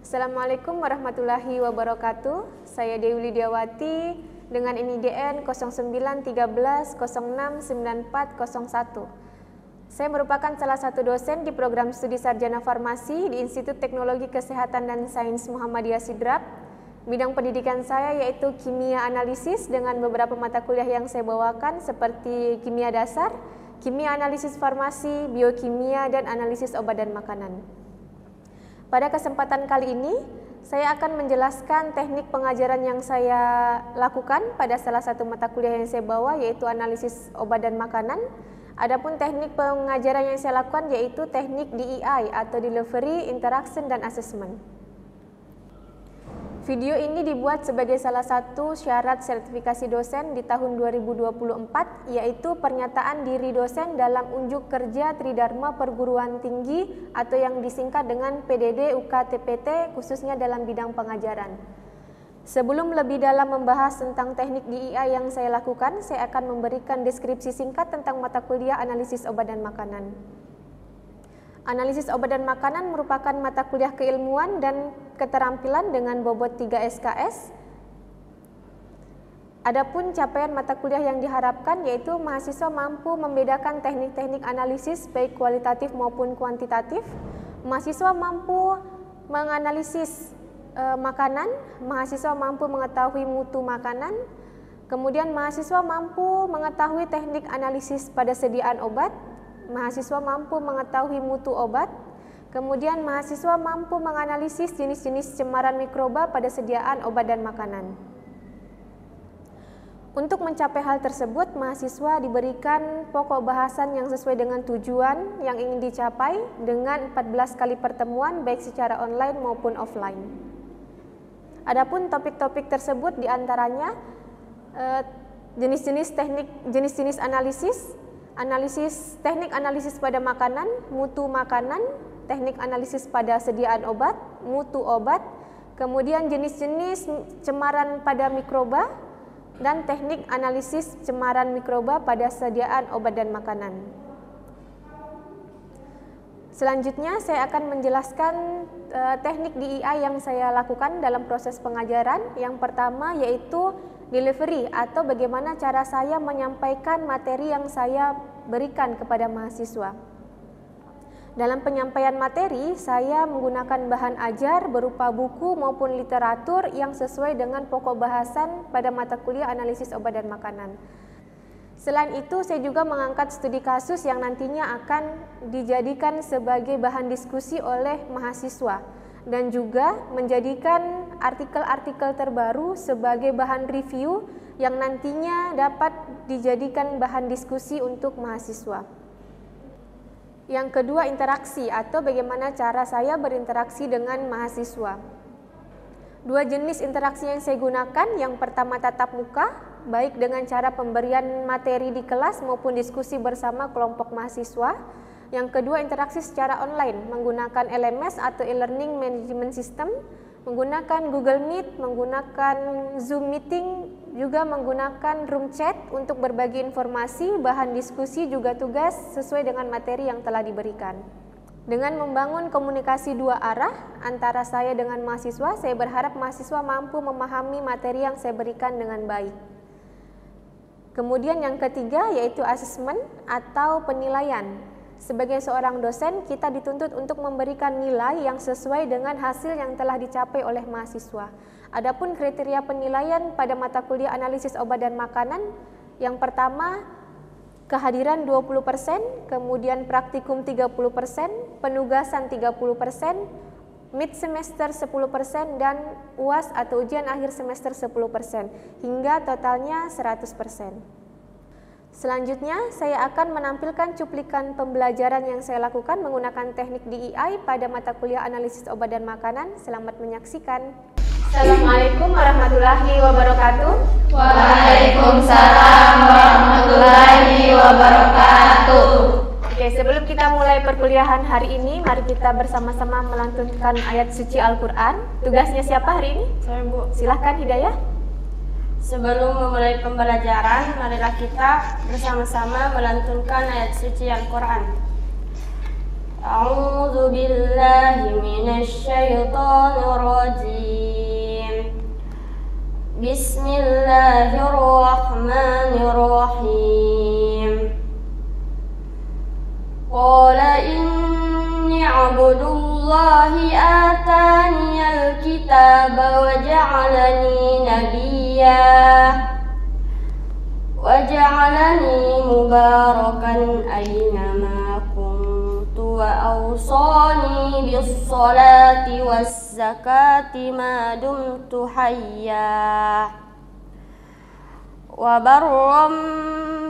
Assalamualaikum warahmatullahi wabarakatuh. Saya Dewi Lidiawati dengan NIDN 0913069401. Saya merupakan salah satu dosen di program studi sarjana farmasi di Institut Teknologi Kesehatan dan Sains Muhammadiyah Sidrap. Bidang pendidikan saya yaitu kimia analisis dengan beberapa mata kuliah yang saya bawakan seperti kimia dasar, kimia analisis farmasi, biokimia, dan analisis obat dan makanan. Pada kesempatan kali ini, saya akan menjelaskan teknik pengajaran yang saya lakukan pada salah satu mata kuliah yang saya bawa, yaitu analisis obat dan makanan. Adapun teknik pengajaran yang saya lakukan yaitu teknik DEI atau Delivery, Interaction, dan Assessment. Video ini dibuat sebagai salah satu syarat sertifikasi dosen di tahun 2024, yaitu pernyataan diri dosen dalam unjuk kerja Tridharma Perguruan Tinggi atau yang disingkat dengan PDD UKTPT, khususnya dalam bidang pengajaran. Sebelum lebih dalam membahas tentang teknik DEI yang saya lakukan, saya akan memberikan deskripsi singkat tentang mata kuliah analisis obat dan makanan. Analisis obat dan makanan merupakan mata kuliah keilmuan dan keterampilan dengan bobot 3 SKS. Adapun capaian mata kuliah yang diharapkan yaitu mahasiswa mampu membedakan teknik-teknik analisis baik kualitatif maupun kuantitatif. Mahasiswa mampu menganalisis makanan, mahasiswa mampu mengetahui mutu makanan. Kemudian mahasiswa mampu mengetahui teknik analisis pada sediaan obat. Mahasiswa mampu mengetahui mutu obat, kemudian mahasiswa mampu menganalisis jenis-jenis cemaran mikroba pada sediaan obat dan makanan. Untuk mencapai hal tersebut, mahasiswa diberikan pokok bahasan yang sesuai dengan tujuan yang ingin dicapai dengan 14 kali pertemuan baik secara online maupun offline. Adapun topik-topik tersebut diantaranya jenis-jenis analisis, teknik analisis pada makanan, mutu makanan, teknik analisis pada sediaan obat, mutu obat, kemudian jenis-jenis cemaran pada mikroba, dan teknik analisis cemaran mikroba pada sediaan obat dan makanan. Selanjutnya saya akan menjelaskan teknik DEI yang saya lakukan dalam proses pengajaran. Yang pertama yaitu delivery atau bagaimana cara saya menyampaikan materi yang saya berikan kepada mahasiswa. Dalam penyampaian materi, saya menggunakan bahan ajar berupa buku maupun literatur yang sesuai dengan pokok bahasan pada mata kuliah analisis obat dan makanan. Selain itu, saya juga mengangkat studi kasus yang nantinya akan dijadikan sebagai bahan diskusi oleh mahasiswa dan juga menjadikan artikel-artikel terbaru sebagai bahan review yang nantinya dapat dijadikan bahan diskusi untuk mahasiswa. Yang kedua, interaksi atau bagaimana cara saya berinteraksi dengan mahasiswa. Dua jenis interaksi yang saya gunakan, yang pertama tatap muka, baik dengan cara pemberian materi di kelas maupun diskusi bersama kelompok mahasiswa. Yang kedua, interaksi secara online menggunakan LMS atau e-learning management system, menggunakan Google Meet, menggunakan Zoom meeting, juga menggunakan room chat untuk berbagi informasi, bahan diskusi, juga tugas sesuai dengan materi yang telah diberikan. Dengan membangun komunikasi dua arah antara saya dengan mahasiswa, saya berharap mahasiswa mampu memahami materi yang saya berikan dengan baik. Kemudian yang ketiga yaitu asesmen atau penilaian. Sebagai seorang dosen, kita dituntut untuk memberikan nilai yang sesuai dengan hasil yang telah dicapai oleh mahasiswa. Adapun kriteria penilaian pada mata kuliah analisis obat dan makanan, yang pertama kehadiran 20%, kemudian praktikum 30%, penugasan 30%, mid semester 10%, dan UAS atau ujian akhir semester 10%, hingga totalnya 100%. Selanjutnya, saya akan menampilkan cuplikan pembelajaran yang saya lakukan menggunakan teknik DEI pada mata kuliah analisis obat dan makanan. Selamat menyaksikan. Assalamualaikum warahmatullahi wabarakatuh. Waalaikumsalam warahmatullahi wabarakatuh. Oke, sebelum kita mulai perkuliahan hari ini, mari kita bersama-sama melantunkan ayat suci Al-Quran. Tugasnya siapa hari ini? Saya, Bu. Silahkan Hidayah. Sebelum memulai pembelajaran, marilah kita bersama-sama melantunkan ayat suci Al-Quran. A'udzu billahi minasyaitonir rajim. Bismillahirrahmanirrahim. Qala inni 'abdullahi ataniyal kitaba wa ja'alani nabiyya waj'alani mubarakan aynama kuntu wa awsani bis-salati waz-zakati ma dumtu hayya wa barram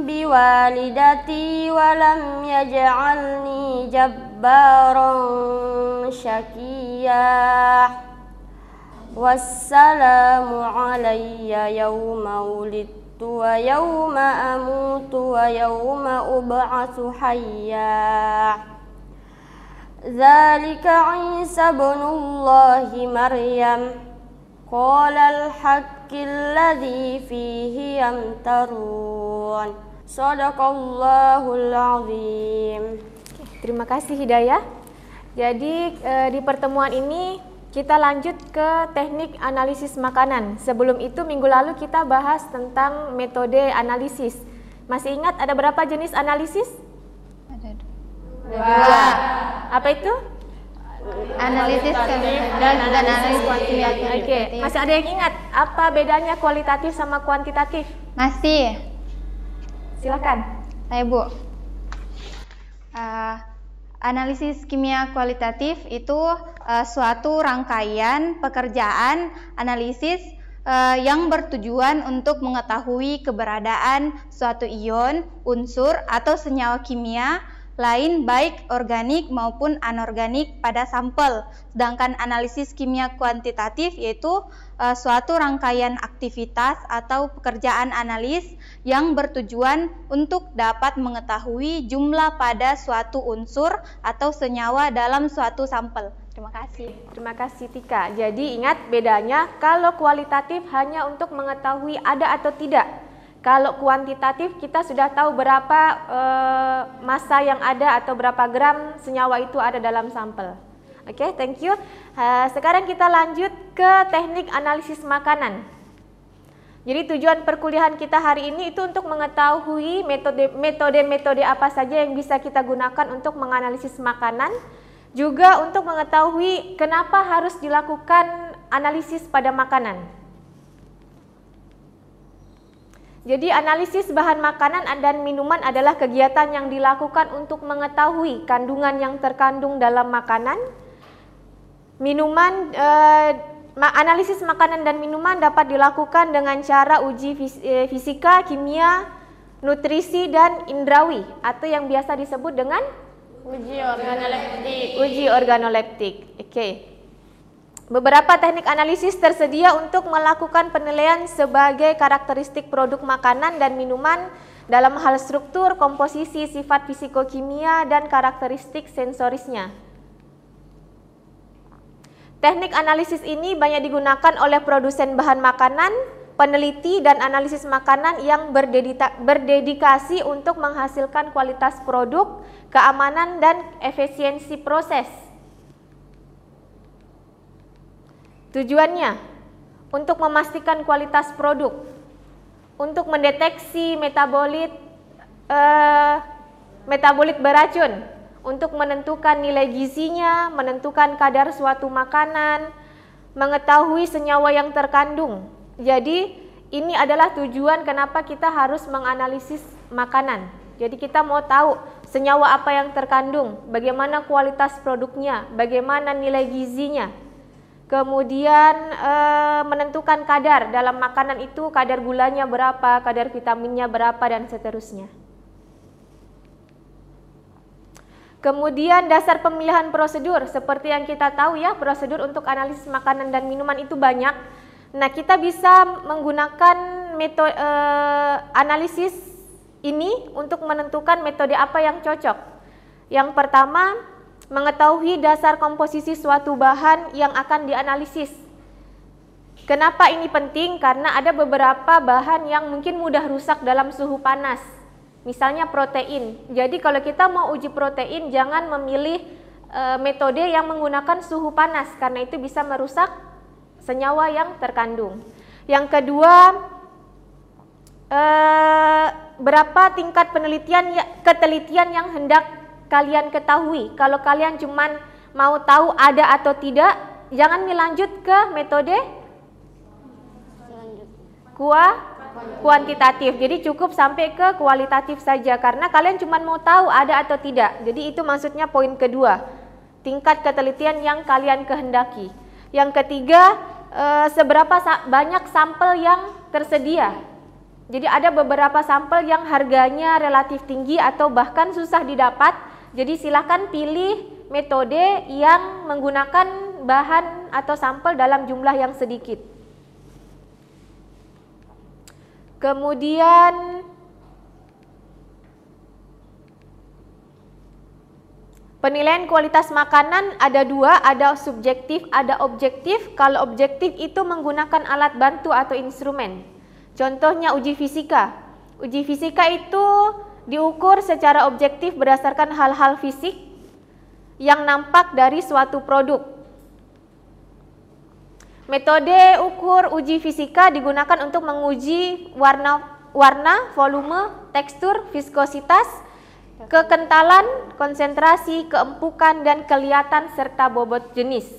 biwalidati wa lam yaj'alni jabbaran syaqiyya. Wassalamu alayya yawma wulidtu wa yawma amutu wa yawma ub'atsu hayya. Dzalika Isa ibnullahi Maryam qala al-haqqil ladzi fihi yamtarun. Shadaqallahul azim. Terima kasih Hidayah. Jadi di pertemuan ini kita lanjut ke teknik analisis makanan. Sebelum itu minggu lalu kita bahas tentang metode analisis. Masih ingat ada berapa jenis analisis? Ada Dua. Apa itu? analisis kualitatif dan analisis kuantitatif. Oke, masih ada yang ingat apa bedanya kualitatif sama kuantitatif? Masih, Silakan. saya Bu. Analisis kimia kualitatif itu suatu rangkaian pekerjaan analisis yang bertujuan untuk mengetahui keberadaan suatu ion, unsur, atau senyawa kimia lain baik organik maupun anorganik pada sampel. Sedangkan analisis kimia kuantitatif yaitu suatu rangkaian aktivitas atau pekerjaan analis yang bertujuan untuk dapat mengetahui jumlah pada suatu unsur atau senyawa dalam suatu sampel. Terima kasih. Terima kasih Tika. Jadi ingat bedanya, kalau kualitatif hanya untuk mengetahui ada atau tidak. Kalau kuantitatif kita sudah tahu berapa massa yang ada atau berapa gram senyawa itu ada dalam sampel. Oke, thank you. Sekarang kita lanjut ke teknik analisis makanan. Jadi tujuan perkuliahan kita hari ini itu untuk mengetahui metode-metode apa saja yang bisa kita gunakan untuk menganalisis makanan, juga untuk mengetahui kenapa harus dilakukan analisis pada makanan. Jadi analisis bahan makanan dan minuman adalah kegiatan yang dilakukan untuk mengetahui kandungan yang terkandung dalam makanan. Analisis makanan dan minuman dapat dilakukan dengan cara uji fisika, kimia, nutrisi, dan indrawi atau yang biasa disebut dengan Uji organoleptik. uji organoleptik. Oke. Beberapa teknik analisis tersedia untuk melakukan penilaian sebagai karakteristik produk makanan dan minuman dalam hal struktur, komposisi, sifat fisikokimia, dan karakteristik sensorisnya. Teknik analisis ini banyak digunakan oleh produsen bahan makanan, peneliti, dan analisis makanan yang berdedikasi untuk menghasilkan kualitas produk, keamanan, dan efisiensi proses. Tujuannya untuk memastikan kualitas produk, untuk mendeteksi metabolit beracun, untuk menentukan nilai gizinya, menentukan kadar suatu makanan, mengetahui senyawa yang terkandung. Jadi ini adalah tujuan kenapa kita harus menganalisis makanan. Jadi kita mau tahu senyawa apa yang terkandung, bagaimana kualitas produknya, bagaimana nilai gizinya. Kemudian menentukan kadar dalam makanan itu, kadar gulanya berapa, kadar vitaminnya berapa, dan seterusnya. Kemudian dasar pemilihan prosedur, seperti yang kita tahu ya, prosedur untuk analisis makanan dan minuman itu banyak. Nah, kita bisa menggunakan metode analisis ini untuk menentukan metode apa yang cocok. Yang pertama, mengetahui dasar komposisi suatu bahan yang akan dianalisis. Kenapa ini penting? Karena ada beberapa bahan yang mungkin mudah rusak dalam suhu panas. Misalnya protein. Jadi kalau kita mau uji protein, jangan memilih metode yang menggunakan suhu panas karena itu bisa merusak senyawa yang terkandung. Yang kedua, berapa tingkat ketelitian yang hendak kalian ketahui. Kalau kalian cuman mau tahu ada atau tidak, jangan dilanjut ke metode kuantitatif. Jadi cukup sampai ke kualitatif saja karena kalian cuma mau tahu ada atau tidak. Jadi itu maksudnya poin kedua, tingkat ketelitian yang kalian kehendaki. Yang ketiga, seberapa banyak sampel yang tersedia. Jadi ada beberapa sampel yang harganya relatif tinggi atau bahkan susah didapat. Jadi silakan pilih metode yang menggunakan bahan atau sampel dalam jumlah yang sedikit. Kemudian penilaian kualitas makanan ada dua, ada subjektif, ada objektif. Kalau objektif itu menggunakan alat bantu atau instrumen. Contohnya uji fisika. Uji fisika itu diukur secara objektif berdasarkan hal-hal fisik yang nampak dari suatu produk. Metode ukur uji fisika digunakan untuk menguji warna, volume, tekstur, viskositas, kekentalan, konsentrasi, keempukan, dan kelihatan serta bobot jenis.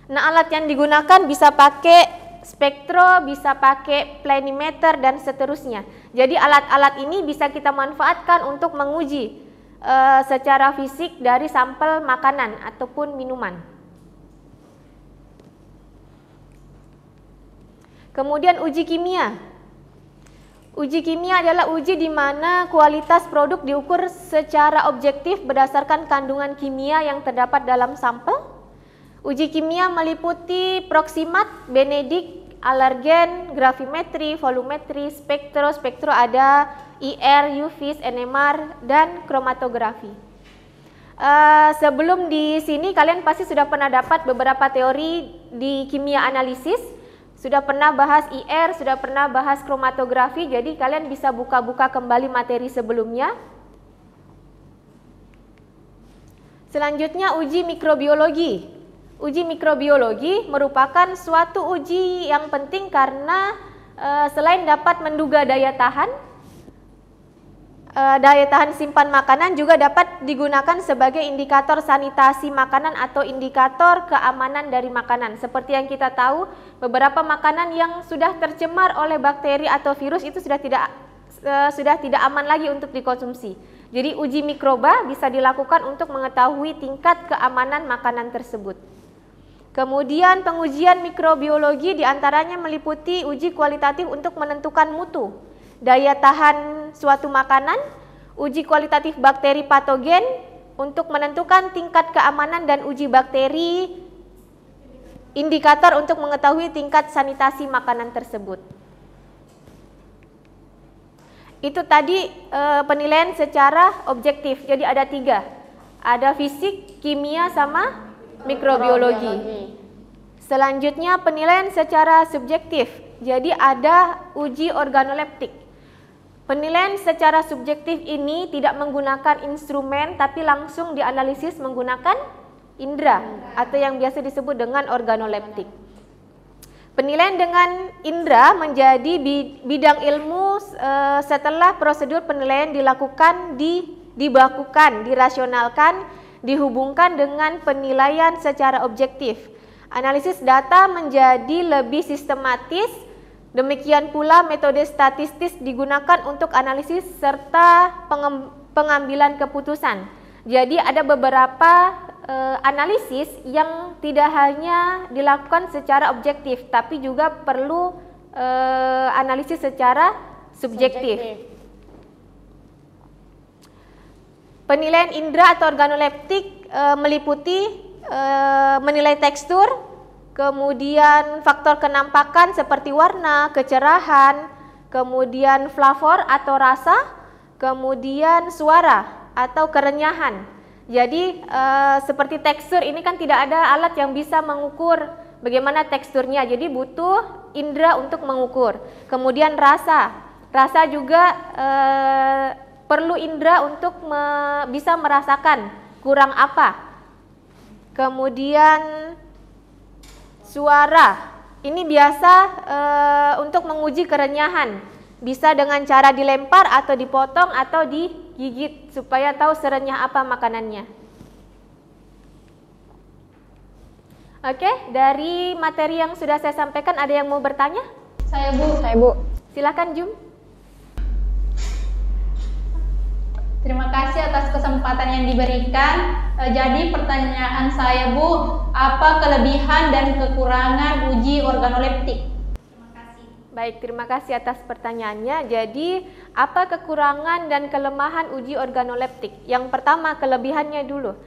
Nah, alat yang digunakan bisa pakai spektro, bisa pakai planimeter, dan seterusnya. Jadi alat-alat ini bisa kita manfaatkan untuk menguji secara fisik dari sampel makanan ataupun minuman. Kemudian uji kimia. Uji kimia adalah uji di mana kualitas produk diukur secara objektif berdasarkan kandungan kimia yang terdapat dalam sampel. Uji kimia meliputi proksimat, benedik, alergen, gravimetri, volumetri, spektro ada IR, UV, NMR, dan kromatografi. Sebelum di sini kalian pasti sudah pernah dapat beberapa teori di kimia analisis, sudah pernah bahas IR, sudah pernah bahas kromatografi, jadi kalian bisa buka-buka kembali materi sebelumnya. Selanjutnya uji mikrobiologi. Uji mikrobiologi merupakan suatu uji yang penting karena selain dapat menduga daya tahan simpan makanan juga dapat digunakan sebagai indikator sanitasi makanan atau indikator keamanan dari makanan. Seperti yang kita tahu, beberapa makanan yang sudah tercemar oleh bakteri atau virus itu sudah tidak aman lagi untuk dikonsumsi. Jadi uji mikroba bisa dilakukan untuk mengetahui tingkat keamanan makanan tersebut. Kemudian pengujian mikrobiologi diantaranya meliputi uji kualitatif untuk menentukan mutu, daya tahan suatu makanan, uji kualitatif bakteri patogen untuk menentukan tingkat keamanan, dan uji bakteri indikator untuk mengetahui tingkat sanitasi makanan tersebut. Itu tadi penilaian secara objektif, jadi ada 3, ada fisik, kimia, sama mikrobiologi. Selanjutnya penilaian secara subjektif, jadi ada uji organoleptik. Penilaian secara subjektif ini tidak menggunakan instrumen tapi langsung dianalisis menggunakan indera atau yang biasa disebut dengan organoleptik. Penilaian dengan indera menjadi bidang ilmu setelah prosedur penilaian dilakukan, dibakukan, dirasionalkan, dihubungkan dengan penilaian secara objektif. Analisis data menjadi lebih sistematis. Demikian pula metode statistis digunakan untuk analisis serta pengambilan keputusan. Jadi ada beberapa analisis yang tidak hanya dilakukan secara objektif, tapi juga perlu analisis secara subjektif. Penilaian indera atau organoleptik meliputi menilai tekstur, kemudian faktor kenampakan seperti warna, kecerahan, kemudian flavor atau rasa, kemudian suara atau kerenyahan. Jadi seperti tekstur ini kan tidak ada alat yang bisa mengukur bagaimana teksturnya, jadi butuh indera untuk mengukur. Kemudian rasa, Rasa juga perlu indera untuk bisa merasakan kurang apa. Kemudian suara, ini biasa untuk menguji kerenyahan. Bisa dengan cara dilempar atau dipotong atau digigit supaya tahu serenyah apa makanannya. Oke, dari materi yang sudah saya sampaikan ada yang mau bertanya? Saya Bu. Silakan Jum. Terima kasih atas kesempatan yang diberikan. Jadi pertanyaan saya Bu, apa kelebihan dan kekurangan uji organoleptik? Terima kasih. Baik, terima kasih atas pertanyaannya. Jadi, apa kekurangan dan kelemahan uji organoleptik? Yang pertama, kelebihannya dulu.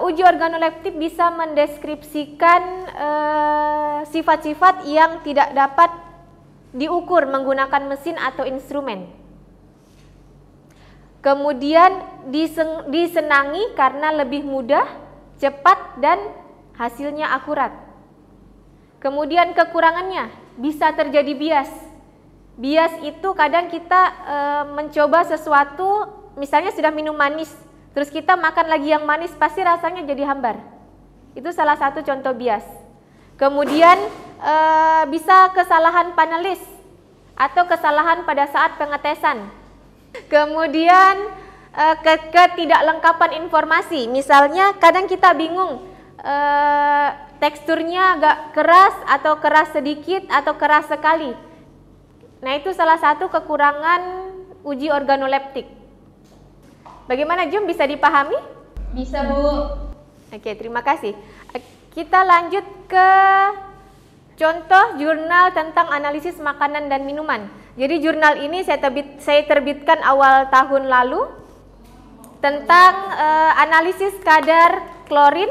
Uji organoleptik bisa mendeskripsikan sifat-sifat yang tidak dapat diukur menggunakan mesin atau instrumen. Kemudian disenangi karena lebih mudah, cepat, dan hasilnya akurat. Kemudian kekurangannya bisa terjadi bias. Bias itu kadang kita mencoba sesuatu, misalnya sudah minum manis, terus kita makan lagi yang manis, pasti rasanya jadi hambar. Itu salah satu contoh bias. Kemudian bisa kesalahan panelis atau kesalahan pada saat pengetesan. Kemudian ketidaklengkapan informasi, misalnya kadang kita bingung teksturnya agak keras atau keras sedikit atau keras sekali. Nah, itu salah satu kekurangan uji organoleptik. Bagaimana Jum, bisa dipahami? Bisa Bu. Oke, terima kasih. Kita lanjut ke contoh jurnal tentang analisis makanan dan minuman. Jadi jurnal ini saya terbitkan awal tahun lalu tentang analisis kadar klorin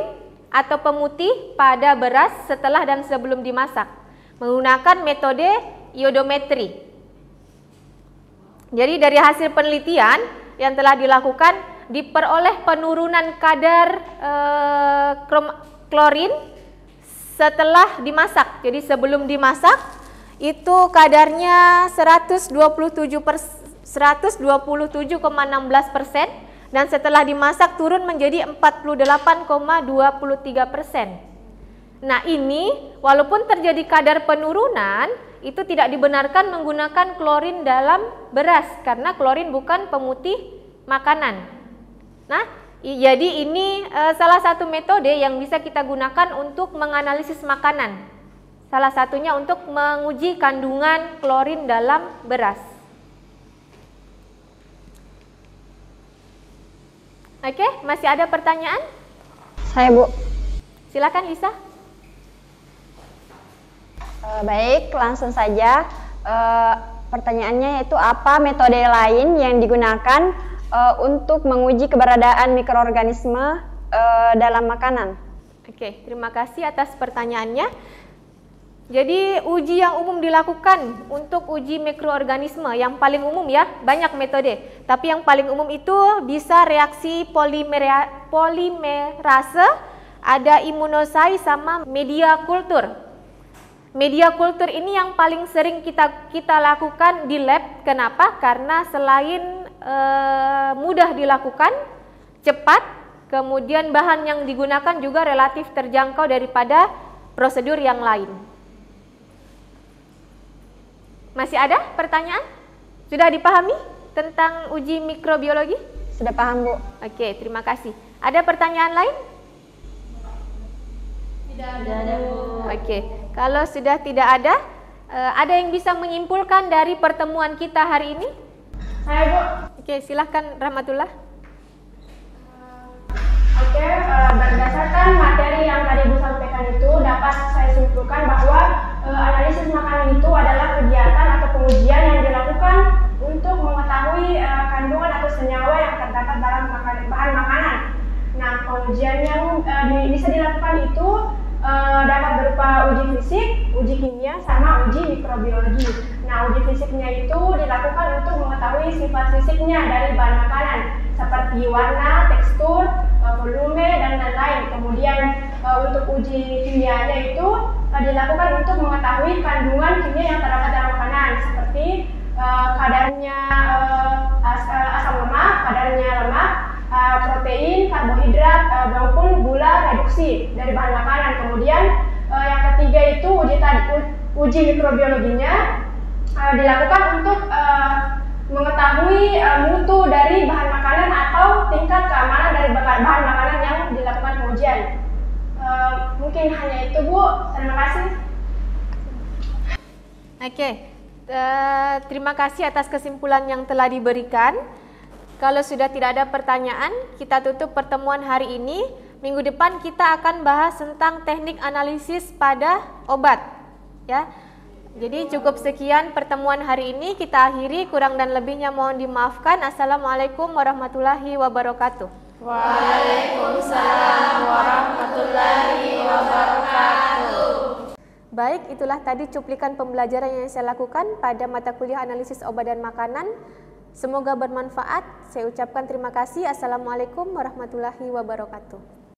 atau pemutih pada beras setelah dan sebelum dimasak menggunakan metode iodometri. Jadi dari hasil penelitian yang telah dilakukan, diperoleh penurunan kadar klorin setelah dimasak. Jadi sebelum dimasak itu kadarnya 127,16% dan setelah dimasak turun menjadi 48,23%. Nah, ini walaupun terjadi kadar penurunan, itu tidak dibenarkan menggunakan klorin dalam beras karena klorin bukan pemutih makanan. Nah, jadi ini salah satu metode yang bisa kita gunakan untuk menganalisis makanan. Salah satunya untuk menguji kandungan klorin dalam beras. Oke, masih ada pertanyaan? Saya Bu. Silakan Lisa. Baik, langsung saja. Pertanyaannya yaitu apa metode lain yang digunakan untuk menguji keberadaan mikroorganisme dalam makanan? Oke, terima kasih atas pertanyaannya. Jadi uji yang umum dilakukan untuk uji mikroorganisme yang paling umum ya, banyak metode. Tapi yang paling umum itu bisa reaksi polimerase, ada imunosai sama media kultur. Media kultur ini yang paling sering kita lakukan di lab. Kenapa? Karena selain mudah dilakukan, cepat, kemudian bahan yang digunakan juga relatif terjangkau daripada prosedur yang lain. Masih ada pertanyaan? Sudah dipahami tentang uji mikrobiologi? Sudah paham Bu. Oke, terima kasih. Ada pertanyaan lain? Tidak ada Bu. Oke, kalau sudah tidak ada yang bisa menyimpulkan dari pertemuan kita hari ini? Saya Bu. Oke, silahkan Rahmatullah. Oke, berdasarkan materi yang tadi Bu sampaikan itu dapat saya simpulkan bahwa analisis makanan itu adalah kegiatan atau pengujian yang dilakukan untuk mengetahui kandungan atau senyawa yang terdapat dalam bahan makanan. Nah, pengujian yang bisa dilakukan itu dapat berupa uji fisik, uji kimia, sama uji mikrobiologi. Nah, uji fisiknya itu dilakukan untuk mengetahui sifat fisiknya dari bahan makanan seperti warna, tekstur, volume, dan lain-lain. Kemudian untuk uji kimianya itu dilakukan untuk mengetahui kandungan kimia yang terdapat dalam makanan seperti kadarnya asam lemak, kadarnya lemak, protein, karbohidrat, maupun gula reduksi dari bahan makanan. Kemudian yang ketiga itu uji mikrobiologinya dilakukan untuk mengetahui mutu dari bahan makanan atau tingkat keamanan dari bahan makanan yang dilakukan pengujian. Mungkin hanya itu, Bu. Terima kasih. Oke, terima kasih atas kesimpulan yang telah diberikan. Kalau sudah tidak ada pertanyaan, kita tutup pertemuan hari ini. Minggu depan kita akan bahas tentang teknik analisis pada obat. Ya, jadi cukup sekian pertemuan hari ini. Kita akhiri, kurang dan lebihnya mohon dimaafkan. Assalamualaikum warahmatullahi wabarakatuh. Waalaikumsalam warahmatullahi wabarakatuh. Baik, itulah tadi cuplikan pembelajaran yang saya lakukan pada mata kuliah analisis obat dan makanan. Semoga bermanfaat. Saya ucapkan terima kasih. Assalamualaikum warahmatullahi wabarakatuh.